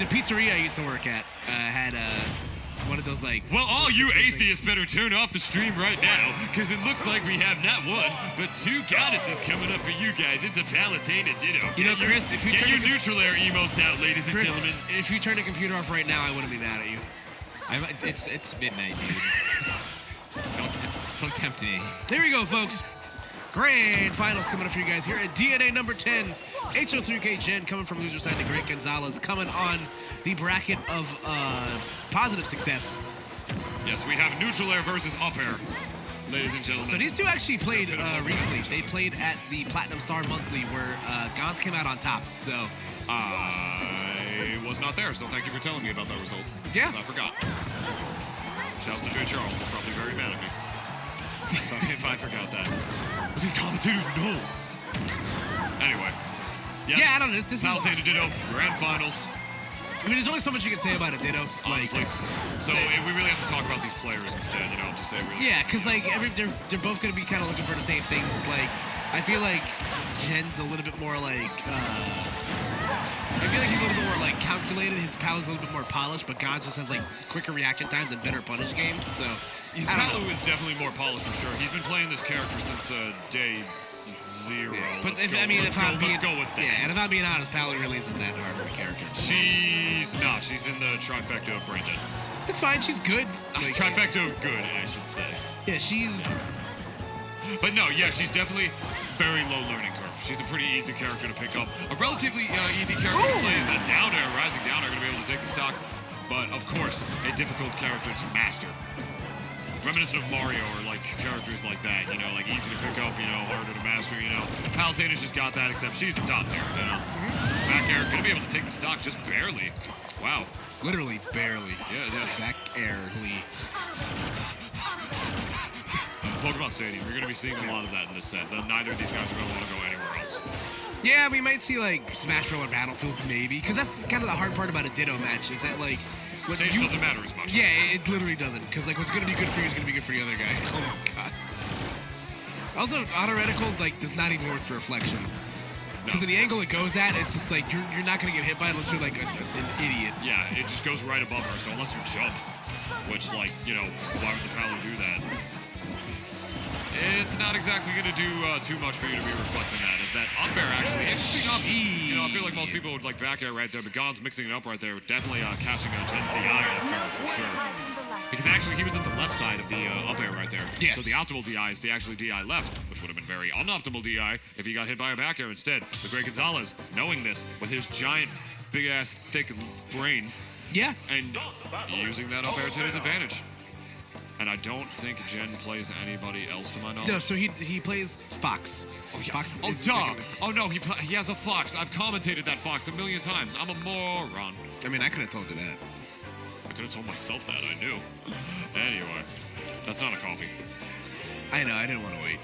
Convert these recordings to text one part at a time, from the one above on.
the pizzeria I used to work at had one of those like... Well, all you atheists better turn off the stream right now, because it looks like we have not one, but two goddesses coming up for you guys. It's a Palutena ditto. You know, Chris, if you get your neutral air emotes out, ladies and gentlemen. If you turn the computer off right now, I wouldn't be mad at you. It's midnight, dude. Don't tempt me. There we go, folks. Grand finals coming up for you guys here at DNA number 10. Ho3K Gen coming from loser side. The great Gonzales coming on the bracket of positive success. Yes, we have neutral air versus up air, ladies and gentlemen. So these two actually played recently. They played at the Platinum Star Monthly where Gons came out on top. So I was not there, so thank you for telling me about that result. Yeah. I forgot. Shouts to Jay Charles. He's probably very mad at me if I forgot that. But these commentators know. Anyway. Yes, yeah, I don't know. This is Palutena Ditto, grand finals. I mean, there's only so much you can say about a Ditto. Honestly. So we really have to talk about these players instead, you know, to say really. Yeah, because like they're both going to be kind of looking for the same things. Like, I feel like Jen's a little bit more like. I feel like he's a little bit more like calculated. His Palu's a little bit more polished, but Gonz just has like quicker reaction times and better punish game. So his Palu is definitely more polished for sure. He's been playing this character since day 0. Yeah. But let's go with that. Yeah, and if I'm being honest, Palu really isn't that hard of a character. She's not. She's in the trifecta of Brain Dead. It's fine. She's good. Like, trifecta of good, I should say. Yeah, she's. But no, yeah, she's definitely very low learning curve. She's a pretty easy character to pick up. A relatively easy character to play is that down air, rising down air, going to be able to take the stock. But of course, a difficult character to master. Reminiscent of Mario or like characters like that, you know, like easy to pick up, you know, harder to master, you know. Palutena's just got that, except she's a top tier, you know. Back air, going to be able to take the stock just barely. Wow. Literally barely. Yeah. Back airly. Pokemon Stadium, you're going to be seeing a lot of that in this set. Neither of these guys are going to want to go anywhere else. Yeah, we might see like Smash Roller Battlefield maybe, because that's kind of the hard part about a Ditto match is that like stage doesn't matter as much. Yeah, it literally doesn't, because like what's going to be good for you is going to be good for the other guy. Oh my god. Also, auto reticle like does not even work the reflection, because in the angle it goes at, it's just like you're not going to get hit by it unless you're like an idiot. Yeah, it just goes right above her. So unless you jump, which like you know, why would the Palu do that? It's not exactly going to do too much for you to be reflecting that. Is that up air actually? Interesting option. You know, I feel like most people would like back air right there, but Gonz mixing it up right there, definitely catching Jen's DI off guard for sure. Because actually he was at the left side of the up air right there. Yes. So the optimal DI is the actually DI left, which would have been very unoptimal DI if he got hit by a back air instead. The great Gonzales, knowing this with his giant, big ass, thick brain. Yeah. And using that up air to his advantage. And I don't think Jen plays anybody else to my knowledge. No, so he plays Fox. Oh, yeah. Fox is duh. Oh, no, he has a Fox. I've commentated that Fox a million times. I'm a moron. I mean, I could have told you that. I could have told myself that. I knew. Anyway, that's not a coffee. I know. I didn't want to wait.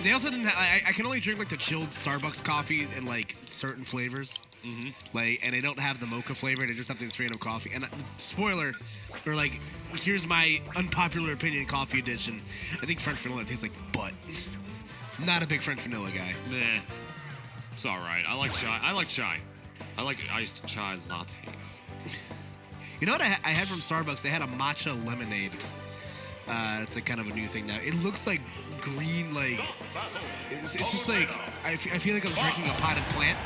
They also didn't have, I can only drink like the chilled Starbucks coffees in like certain flavors. Mm-hmm. Like, and they don't have the mocha flavor. They just have the straight up coffee. And spoiler, or like, here's my unpopular opinion coffee edition. I think French vanilla tastes like butt. Not a big French vanilla guy. Nah. It's all right. I like chai. I like iced chai lattes. You know what I had from Starbucks? They had a matcha lemonade. It's like kind of a new thing now. It looks like green, like it's just like I feel like I'm drinking a potted plant.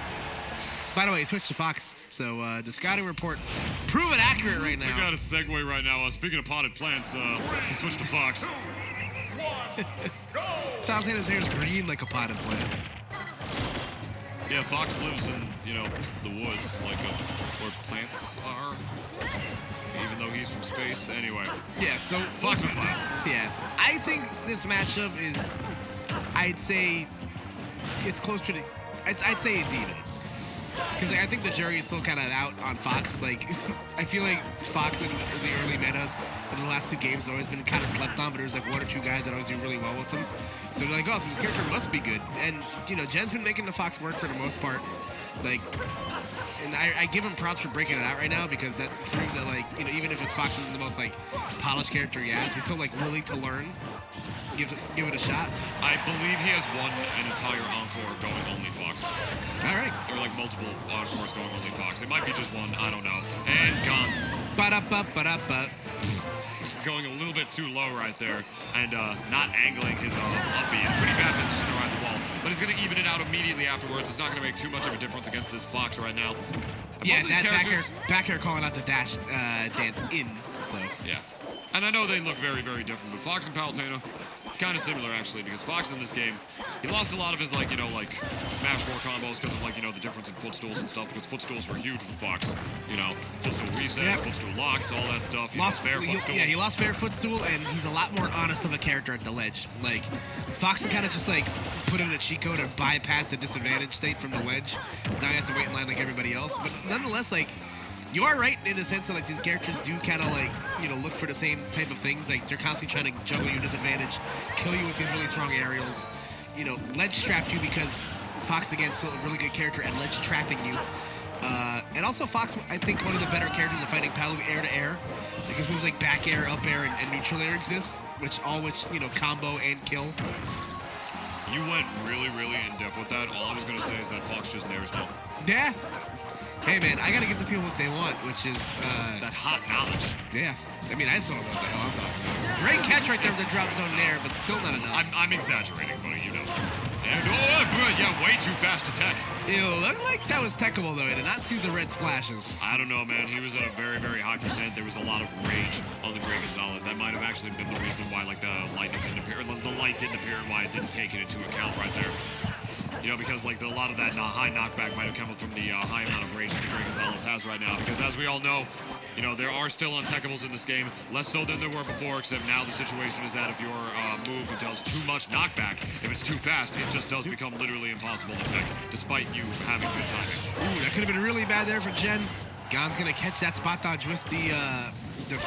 By the way, switch to Fox. So the scouting report proven accurate right now. We got a segue right now. Speaking of potted plants, we switched to Fox. Palutena's hair is green like a potted plant. Yeah, Fox lives in the woods, like where plants are. Even though he's from space, anyway. Yeah, so Fox and Cloud. Yes, I think this matchup is. I'd say it's close to the. I'd say it's even. Because I think the jury is still kind of out on Fox. Like, I feel like Fox in the early meta of the last two games has always been kind of slept on, but there's like one or two guys that always do really well with him. So they're like, oh, so this character must be good. And, Jen's been making the Fox work for the most part. Like, and I give him props for breaking it out right now because that proves that, like, even if it's Fox isn't the most, like, polished character he has, he's still, like, willing to learn. Give it a shot. I believe he has won an entire encore going only Fox. All right. Or like multiple encores going only Fox. It might be just one. I don't know. Ba-da-ba-ba-da-ba. Going a little bit too low right there and not angling his up B. In a pretty bad position around the wall. But he's going to even it out immediately afterwards. It's not going to make too much of a difference against this Fox right now. Yeah, Both these that back air calling out the dash dance in. So yeah. And I know they look very, very different, but Fox and Palutena, kind of similar actually, because Fox in this game, he lost a lot of his like Smash 4 combos because of the difference in footstools and stuff, because footstools were huge with Fox. Footstool resets, footstool locks, all that stuff. He lost fair footstool. Yeah, he lost fair footstool, and he's a lot more honest of a character at the ledge. Like, Fox can kind of just put in a cheat code and bypass the disadvantage state from the ledge. Now he has to wait in line like everybody else. But nonetheless, you are right in the sense that these characters do kind of look for the same type of things. They're constantly trying to juggle your disadvantage, kill you with these really strong aerials. Ledge trapped you because Fox again still a really good character at ledge trapping you. And also Fox, I think one of the better characters at fighting Palu air to air, because moves like back air, up air, and neutral air exist, which combo and kill. You went really, really in depth with that. All I was gonna say is that Fox just nairs now. Yeah. Hey man, I gotta give the people what they want, which is that hot knowledge. Yeah, I mean I still don't know what the hell I'm talking about. Great catch right there with the drop zone there, but still not enough. I'm exaggerating, buddy. And yeah, way too fast to tech. It looked like that was techable though. I did not see the red splashes. I don't know, man. He was at a very, very high %. There was a lot of rage on the great Gonzales. That might have actually been the reason why the lightning didn't appear. The light didn't appear, and why it didn't take it into account right there. Because a lot of that high knockback might have come from the high amount of rage that the great Gonzales has right now. Because as we all know, there are still unteckables in this game, less so than there were before, except now the situation is that if your move does too much knockback, if it's too fast, it just does become literally impossible to tech, despite you having good timing. Ooh, that could have been really bad there for Jen. Gon's going to catch that spot dodge with the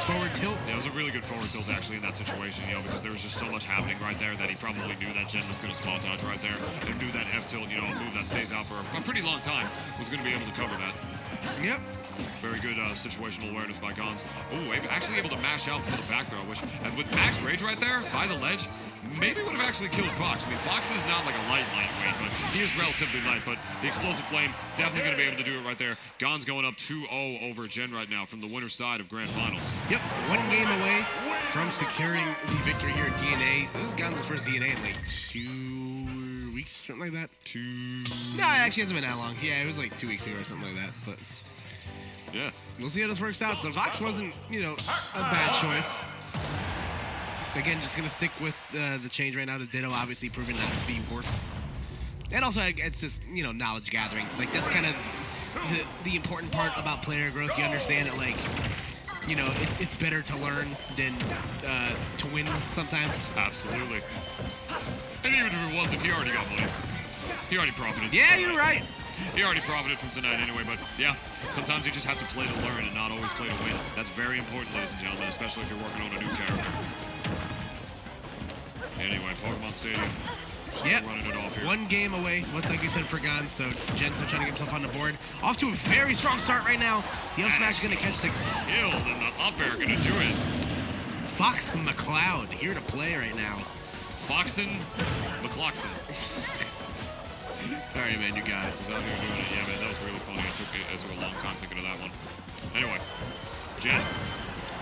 forward tilt. Yeah, it was a really good forward tilt, actually, in that situation, because there was just so much happening right there that he probably knew that Jen was going to spot dodge right there, and knew that F tilt, a move that stays out for a pretty long time, was going to be able to cover that. Yep. Very good situational awareness by Gons. Oh, actually able to mash out for the back throw, which, and with max rage right there, by the ledge, maybe would have actually killed Fox. I mean, Fox is not like a lightweight, but he is relatively light. But the explosive flame, definitely going to be able to do it right there. Gon's going up 2-0 over Jen right now from the winner's side of Grand Finals. Yep, one game away from securing the victory here at DNA. This is Gon's first DNA in 2 weeks, something like that. No, it actually hasn't been that long. Yeah, it was 2 weeks ago or something like that. But yeah, we'll see how this works out. So Fox wasn't, a bad choice. Again, just going to stick with the change right now. The Ditto obviously proven not to be worth. And also, it's just, knowledge gathering. That's kind of the important part about player growth. You understand it, it's better to learn than to win sometimes. Absolutely. And even if it wasn't, he already got money. He already profited. Yeah, you're right. He already profited from tonight anyway, but yeah, sometimes you just have to play to learn and not always play to win. That's very important, ladies and gentlemen, especially if you're working on a new character. Anyway, Pokemon Stadium. Yep. Running it off here. One game away. What's like you said for Gon, so Jen's still trying to get himself on the board. Off to a very strong start right now. The up smash is going to catch the killed, and the up air going to do it. Fox and McLeod here to play right now. Foxen McCloxen. All right, man, you got it. He's out here doing it. Yeah, man, that was really funny. It took a long time thinking of that one. Anyway, Jen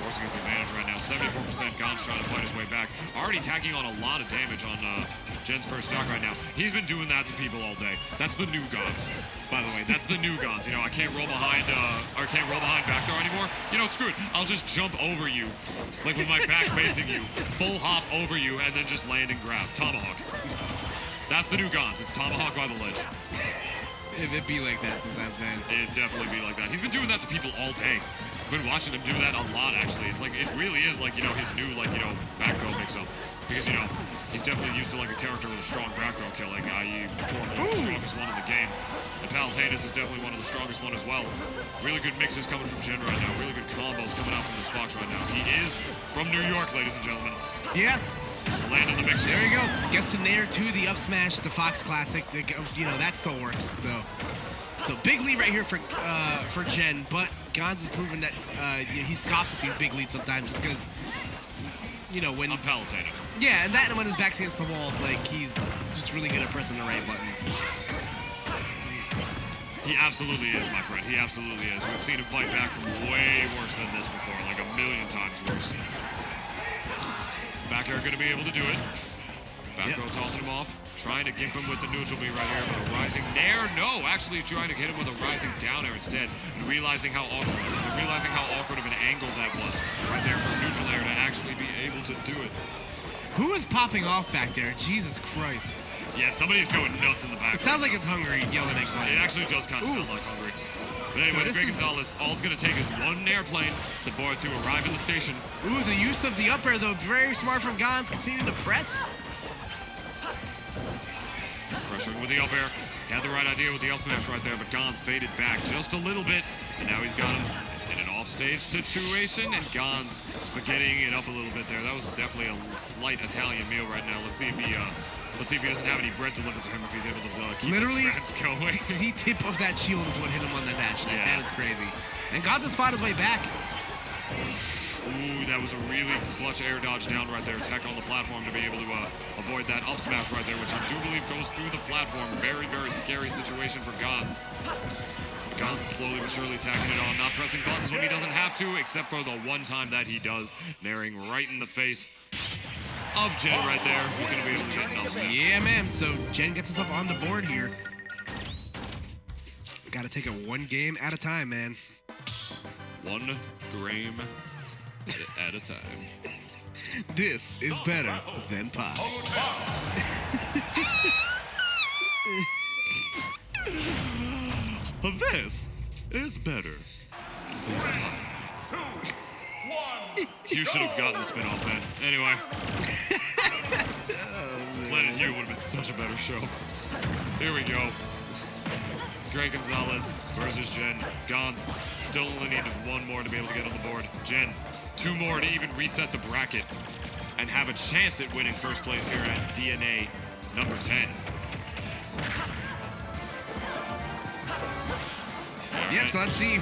forcing his advantage right now. 74%. Gon's trying to fight his way back. Already tacking on a lot of damage on Jen's first stock right now. He's been doing that to people all day. That's the new Gons, by the way. That's the new Gons. I can't roll behind back throw anymore. Screw it. I'll just jump over you, with my back facing you, full hop over you, and then just land and grab. Tomahawk. That's the new Gons. It's Tomahawk by the ledge. It be like that sometimes, man. It definitely be like that. He's been doing that to people all day. Been watching him do that a lot, actually. It's it really is his new back throw mix-up, because he's definitely used to a character with a strong back throw killing, i.e. the strongest one in the game. And Palutena's is definitely one of the strongest one as well. Really good mixes coming from Jen right now. Really good combos coming out from this Fox right now. He is from New York, ladies and gentlemen. Yeah. Landing the mixes. There you go. Gets to nair to the up smash, the Fox classic. That still works. So big lead right here for Jen, but Gonz has proven that he scoffs at these big leads sometimes, just because when I'm Palutena. Yeah, and when his back's against the wall, he's just really good at pressing the right buttons. He absolutely is, my friend. He absolutely is. We've seen him fight back from way worse than this before, like a million times worse. Back air going to be able to do it. Back throw tossing him off. Trying to gimp him with the neutral B right here, but a rising nair. No, actually trying to hit him with a rising down air instead. And realizing how awkward of an angle that was right there for a neutral air to actually be able to do it. Who is popping off back there? Jesus Christ. Yeah, somebody's going nuts in the back. It sounds like it's hungry yelling at It actually does kind of sound like hungry. But anyway, the Great Gonzales, all it's going to take is one airplane to arrive in the station. Ooh, the use of the up air, though, very smart from Gons, continuing to press. Pressuring with the up air. He had the right idea with the up smash right there, but Gons faded back just a little bit, and now he's got him in an offstage situation, and Gons spaghettiing it up a little bit there. That was definitely a slight Italian meal right now. Let's see if he doesn't have any bread delivered to him, if he's able to keep Literally, this bread going. The tip of that shield is what hit him on the dash. Like, Yeah. that is crazy. And Gons has fought his way back. Ooh, that was a really clutch air dodge down right there. Tech on the platform to be able to avoid that up smash right there, which I do believe goes through the platform. Very, very scary situation for Gons. Gons is slowly but surely tacking it on, not pressing buttons when he doesn't have to, except for the one time that he does, naring right in the face of Jen right there. He's going to be able to get an up smash. Yeah, man. So Jen gets himself on the board here. Got to take it one game at a time, man. 1 gram at a time. This is better than pie. This is better. You should have gotten the spin-off, man. Anyway. Planet U would have been such a better show. Here we go. Great Gonzales versus Jen. Gons still only needed one more to be able to get on the board. Jen, 2 more to even reset the bracket and have a chance at winning first place here at DNA number 10. Yep, so let's see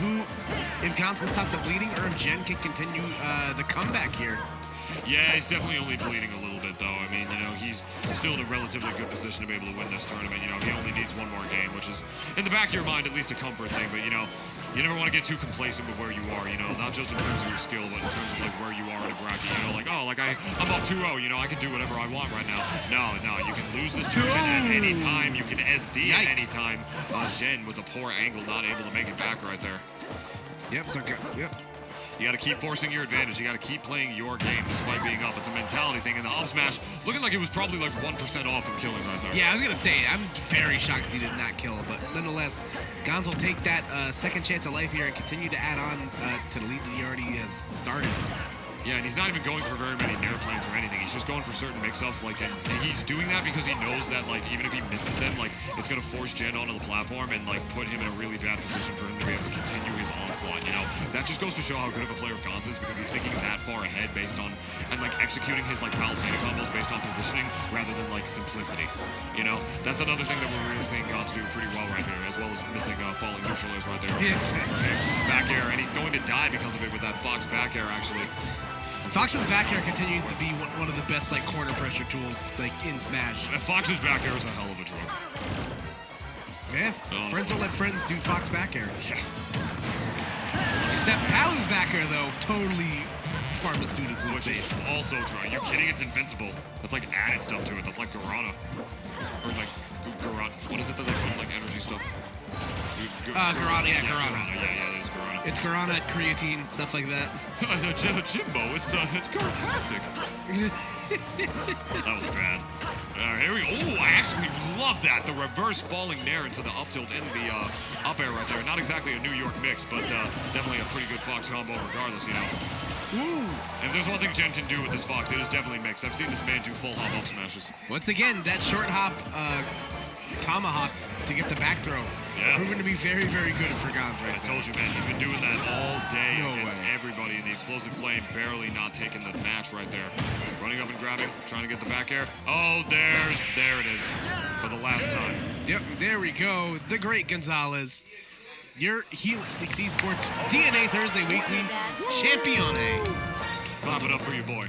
if Gons can stop the bleeding or if Jen can continue the comeback here. Yeah, he's definitely only bleeding a little bit, though. I mean, you know, he's still in a relatively good position to be able to win this tournament. You know, he only needs one more game, which is, in the back of your mind, at least a comfort thing. But, you know, you never want to get too complacent with where you are, you know, not just in terms of your skill, but in terms of, like, where you are in a bracket. You know, like, oh, like, I'm up 2-0, you know, I can do whatever I want right now. No, you can lose this tournament at any time. You can SD at any time. Jen, with a poor angle, not able to make it back right there. Yep, so yep. You got to keep forcing your advantage. You got to keep playing your game despite being up. It's a mentality thing. And the up smash, looking like it was probably like 1% off from killing right there. Yeah, I was going to say, I'm very shocked he did not kill. But nonetheless, Gons will take that second chance of life here and continue to add on to the lead that he already has started. Yeah, and he's not even going for very many nair planes or anything. He's just going for certain mix-ups. Like, and he's doing that because he knows that, like, even if he misses them, like, it's going to force Jen onto the platform and, like, put him in a really bad position for him to be able to continue his onslaught, you know? That just goes to show how good of a player Gons is because he's thinking that far ahead based on, and, like, executing his, like, Palutena combos based on positioning rather than, like, simplicity, you know? That's another thing that we're really seeing Gons do pretty well right here, as well as missing falling neutral airs right there. Yeah. Back air, and he's going to die because of it with that Fox back air, actually. Fox's back air continues to be one of the best like corner pressure tools like in Smash. Fox's back air is a hell of a drug. Yeah, Honestly. friends don't let friends do Fox back air. Yeah. Except Palu's back air though, totally pharmaceutically Which safe. is also dry. You kidding? It's invincible. That's like added stuff to it. That's like Guarana. Or like Guarana. What is it that they put in like energy stuff? Guarana, yeah, Guarana. Yeah, there's Guarana. It's Guarana, creatine, stuff like that. Jimbo, it's fantastic. That was bad. Here we go. Oh, I actually love that. The reverse falling nair into the up tilt and the up air right there. Not exactly a New York mix, but definitely a pretty good Fox combo regardless, you know. Ooh. And if there's one thing Jen can do with this Fox, it is definitely mix. I've seen this man do full hop up smashes. Once again, that short hop tomahawk to get the back throw. Yeah. Proven to be very, very good for Gons right I told you, man, he's been doing that all day against everybody, and the explosive flame barely not taking the match right there. Running up and grabbing, trying to get the back air. Oh, there it is for the last time. Yep, there we go. The great Gonzales. Your Helix eSports DNA Thursday Weekly Champion. Clap it up for your boy.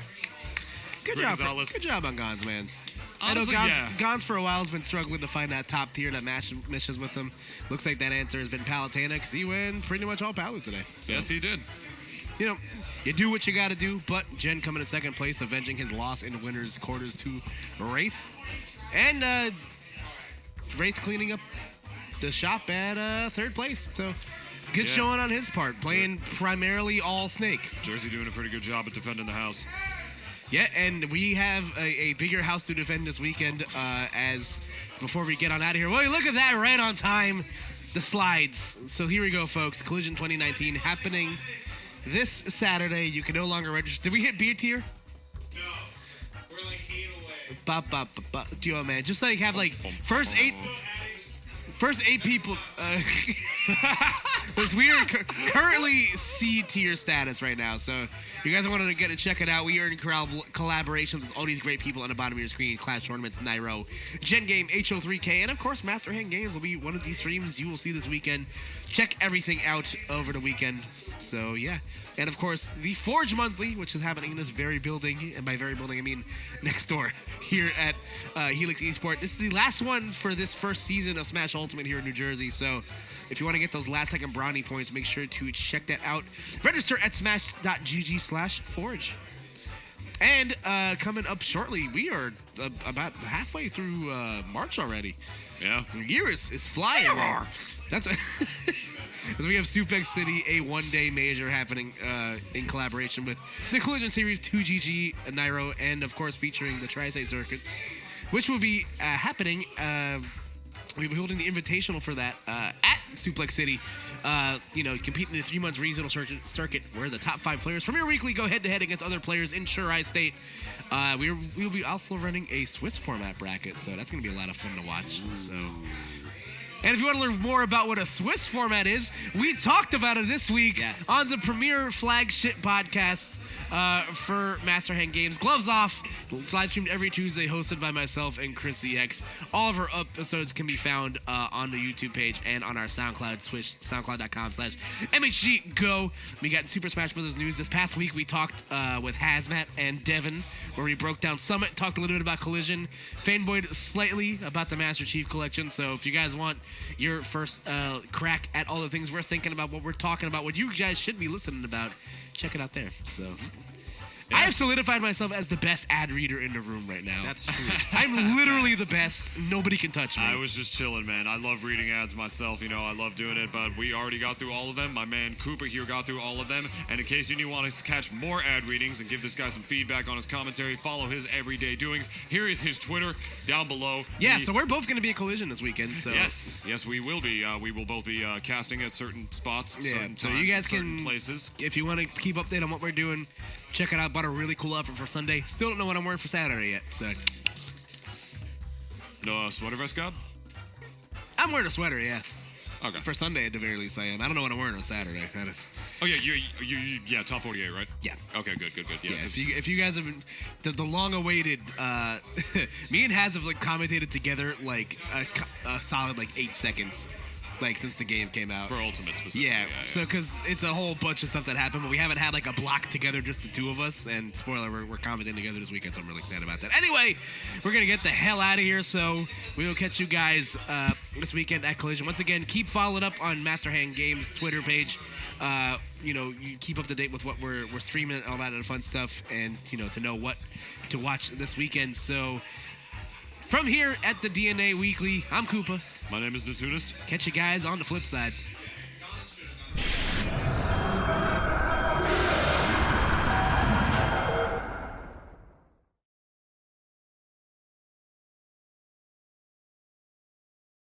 Good Great job, Gonzales. good job on Gons, man. Honestly, I know yeah. Gons for a while has been struggling to find that top tier that matches with him. Looks like that answer has been Palutena because he went pretty much all Palu today. So, Yes, he did. you know, you do what you got to do, but Jen coming in second place, avenging his loss in the winners' quarters to Wraith. And Wraith cleaning up the shop at third place. So, good showing on his part, playing primarily all Snake. Jersey doing a pretty good job at defending the house. Yeah, and we have a bigger house to defend this weekend as before we get on out of here. Well, look at that, right on time, the slides. So here we go, folks. Collision 2019 happening this Saturday. You can no longer register. Did we hit B tier? No, we're like 8 away. Yo, man, just like have like first eight people. Because we are currently C tier status right now, so you guys want to get to check it out. We are in collaborations with all these great people on the bottom of your screen: Clash Tournaments, Nairo, Gen Game, Ho3K, and of course, Master Hand Games will be one of these streams you will see this weekend. Check everything out over the weekend. So yeah, and of course the Forge Monthly, which is happening in this very building, and by very building I mean next door here at Helix eSports. This is the last one for this first season of Smash Ultimate here in New Jersey. So if you want to get those last second brownie points, make sure to check that out. Register at smash.gg/forge. And coming up shortly, we are about halfway through March already. Yeah. The year is flying. That's as we have Suplex City, a one-day major happening in collaboration with the Collision Series 2GG, Nairo, and of course featuring the Tri-State Circuit, which will be happening. We'll be holding the invitational for that at Suplex City. Competing in a 3-month regional circuit where the top 5 players from your weekly go head-to-head against other players in Tri-State. We'll be also running a Swiss format bracket, so that's going to be a lot of fun to watch. So. And if you want to learn more about what a Swiss format is, we talked about it this week on the premier flagship podcast for Master Hand Games. Gloves Off, live streamed every Tuesday, hosted by myself and Chris EX. All of our episodes can be found on the YouTube page and on our SoundCloud, soundcloud.com/MHG Go. We got Super Smash Bros. News. This past week, we talked with Hazmat and Devin, where we broke down Summit, talked a little bit about Collision, fanboyed slightly about the Master Chief Collection. So if you guys want your first crack at all the things we're thinking about, what we're talking about, what you guys should be listening about, check it out there. So I have solidified myself as the best ad reader in the room right now. That's true. I'm literally the best. Nobody can touch me. I was just chilling, man. I love reading ads myself. I love doing it, but we already got through all of them. My man Cooper here got through all of them. And in case you want to catch more ad readings and give this guy some feedback on his commentary, follow his everyday doings. Here is his Twitter down below. Yeah, so we're both going to be at Collision this weekend. So Yes, we will be. We will both be casting at certain spots, certain so times, you guys certain can, places. if you want to keep updated on what we're doing, check it out. Bought a really cool outfit for Sunday. Still don't know what I'm wearing for Saturday yet. So No sweater vest, God? I'm wearing a sweater, yeah. Okay. For Sunday, at the very least, I am. I don't know what I'm wearing on Saturday. That is. Oh yeah, you top 48, right? Yeah. Okay, good. Yeah. If you guys have been the long-awaited, me and Haz have commentated together a solid 8 seconds. Since the game came out. For Ultimate specifically. Yeah. So, because it's a whole bunch of stuff that happened, but we haven't had a block together, just the two of us. And spoiler, we're commenting together this weekend, so I'm really excited about that. Anyway, we're going to get the hell out of here, so we will catch you guys this weekend at Collision. Once again, keep followed up on Master Hand Games Twitter page. You keep up to date with what we're streaming and all that other fun stuff, and, to know what to watch this weekend. So, from here at the DNA Weekly, I'm Koopa. My name is Natunist. Catch you guys on the flip side.